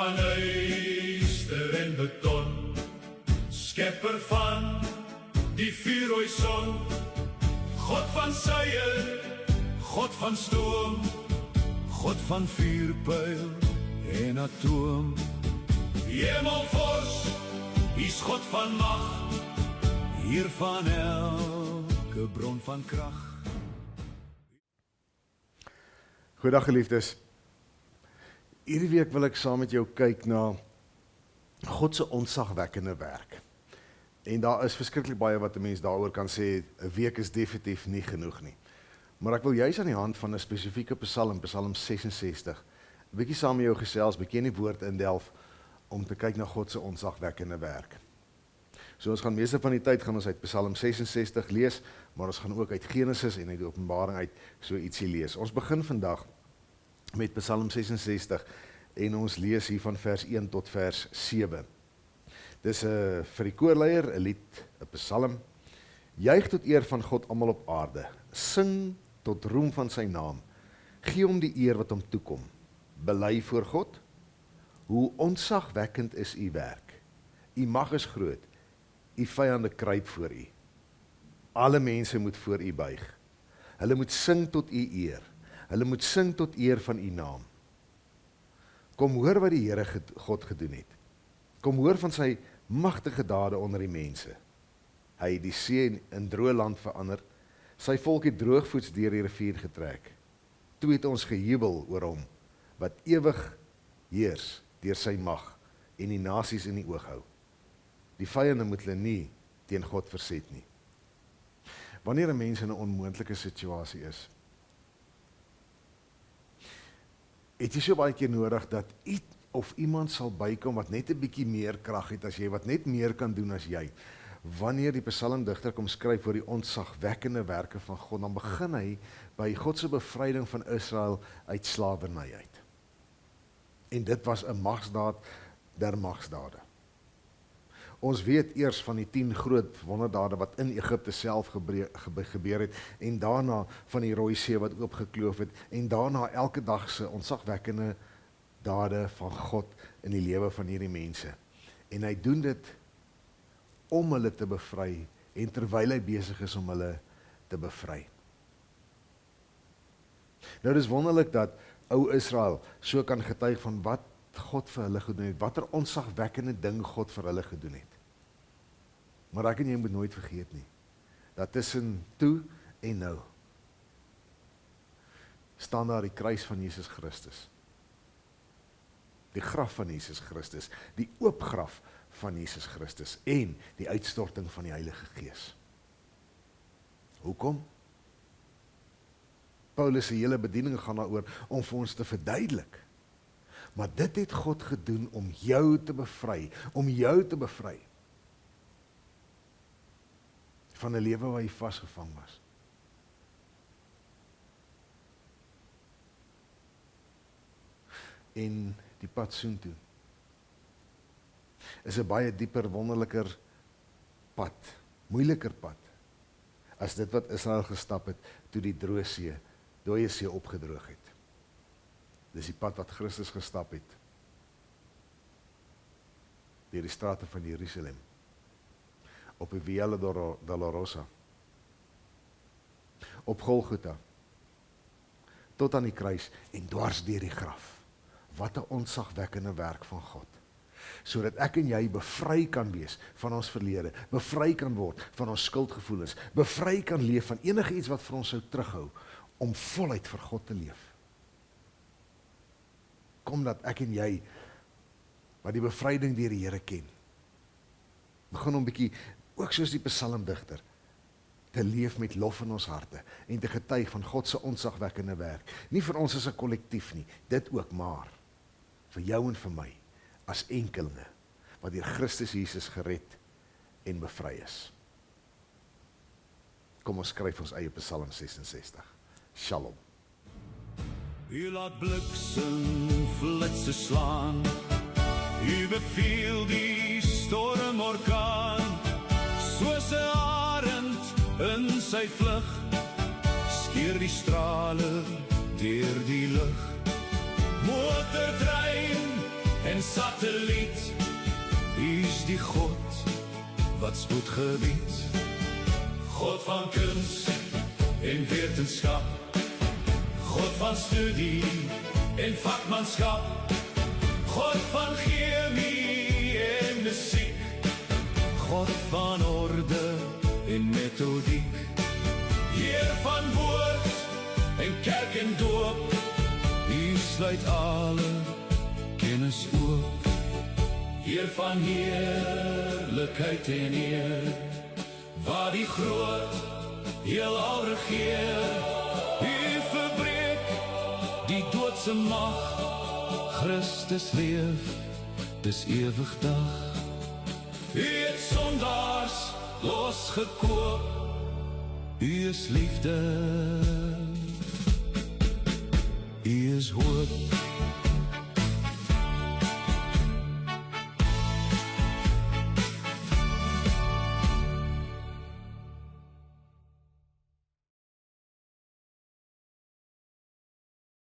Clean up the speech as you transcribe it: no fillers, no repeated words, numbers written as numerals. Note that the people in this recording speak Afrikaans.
van yster en beton, skepper van die vuurrooi son, God van suier, God van stoom, God van vuurpyl en atoom. Hemelvors, is God van mag, hier van elke bron van krag. Goeiedag geliefdes. Hierdie week wil ek saam met jou kyk na God se ontzagwekkende werk. En daar is verskriklik baie wat 'n mens daaroor kan sê. 'n Week is definitief nie genoeg nie. Maar ek wil juis aan die hand van 'n spesifieke Psalm, Psalm 66, 'n bietjie saam met jou gesels, bietjie in die woord indelf om te kyk na God se ontzagwekkende werk. So ons gaan meeste van die tyd gaan ons uit Psalm 66 lees, maar ons gaan ook uit Genesis en uit die Openbaring uit so ietsie lees. Ons begin vandag met Psalm 66 en ons lees hier van vers 1 tot vers 7. Dis vir die koorleier 'n lied, 'n psalm. Juig tot eer van God almal op aarde. Sing tot roem van sy naam. Gee hom die eer wat hom toekom. Bely voor God, hoe ontzagwekkend is u werk. U mag is groot. U vyande kruip voor u. Alle mense moet voor u buig. Hulle moet sing tot u eer. Hulle moet sing tot eer van u naam. Kom hoor wat die Here God gedoen het. Kom hoor van sy magtige dade onder die mense. Hy het die see in droë land verander. Sy volk het droogvoets deur die rivier getrek. Toe het ons gejubel oor hom, wat ewig heers deur sy mag en die nasies in die oog hou. Die vyande moet hulle nie teen God verset nie. Wanneer 'n mens in 'n onmoontlike situasie is, het jy so baie keer nodig dat iets of iemand sal bykom wat net 'n bietjie meer krag het as jy, wat net meer kan doen as jy. Wanneer die psalmdigter kom skryf oor die ontzagwekkende werke van God, dan begin hy by God se bevryding van Israel uit slawerny uit. En dit was 'n magsdaad der magsdade. Ons weet eers van die 10 groot wonderdade wat in Egipte self gebeur het, en daarna van die Rooi See wat oopgekloof het, en daarna elke dag se ontzagwekkende dade van God in die lewe van hierdie mense. En hy doen dit om hulle te bevry, en terwyl hy besig is om hulle te bevry. Nou dis wonderlik dat ou Israel so kan getuig van wat God vir hulle gedoen het, watter ontzagwekkende ding God vir hulle gedoen het. Maar ek en jy moet nooit vergeet nie, dat tussen toe en nou, staan daar die kruis van Jesus Christus. Die graf van Jesus Christus, die oop graf van Jesus Christus, en die uitstorting van die Heilige Gees. Hoekom? Paulus se hele bediening gaan daaroor om vir ons te verduidelik. Maar dit het God gedoen om jou te bevry, van 'n lewe waar jy vasgevang was. En die pad soontoe is 'n baie dieper, wonderliker pad, moeiliker pad, as dit wat Israel gestap het toe die dooie see opgedroog het. Dis die pad wat Christus gestap het deur die strate van Jerusalem, op die Via Dolorosa, op Golgotha, tot aan die kruis en dwars deur die graf. Wat 'n ontzagwekkende werk van God. Sodat ek en jy bevry kan wees van ons verlede, bevry kan word van ons skuldgevoelens, bevry kan leef van enige iets wat vir ons sou terughou, om voluit vir God te leef. Kom dat ek en jy, wat die bevryding deur die Here ken, begin om bietjie, ook soos die psalmdigter, te leef met lof in ons harte, en te getuig van God se ontzagwekkende werk. Nie vir ons as 'n kollektief nie, dit ook, maar vir jou en vir my, as enkelinge, wat deur Christus Jesus gered en bevry is. Kom ons skryf ons eie Psalm 66. Shalom. U laat bliksem flitse slaan, u beveel die stormorkaan, soos 'n arend in sy vlug, skeer die strale deur die lug. Motortrein en en satelliet. U is die God wat spoed gebied. God van kunst en wetenskap, God van studie en vakmanskap, God van chemie en muziek, God van orde en methodiek, Heer van woord en kerk en doop, U sluit alle kennis oop, Heer van heerlikheid en eer, waar die groot heelal regeer. U verbreek die doodse mag, Christus leef, dis ewig dag. U het sondaars losgekoop, U is liefde, U is hoop.